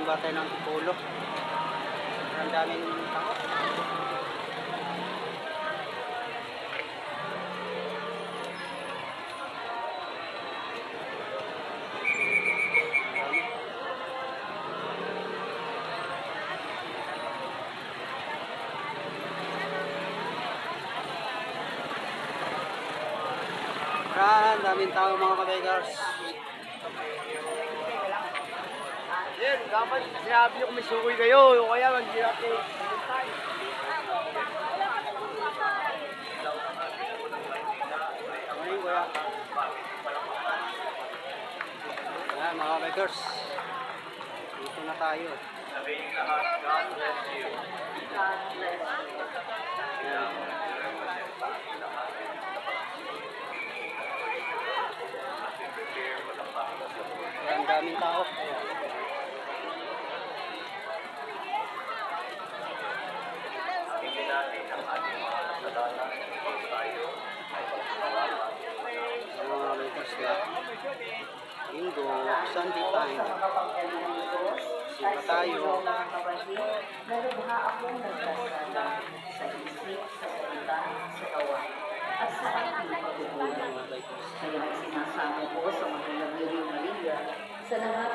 Magsimba tayo ng pulo. Ang daming tao. Ang daming tao mga kabikers. Yan, dapat sinabi nyo kung may sukoy kayo, o kaya mag-hirap kayo. Morning kuya. Ayan mga kabikers. Dito na tayo. Ayan. Ang daming tao. Mga lakers na linggo, Sunday time. Simba tayo. Narubha akong nagdasal sa isip, sa salita, sa gawa, at sa aking pagbubuhay. Kaya sinasamo ko sa mga Virgin Maria sa lahat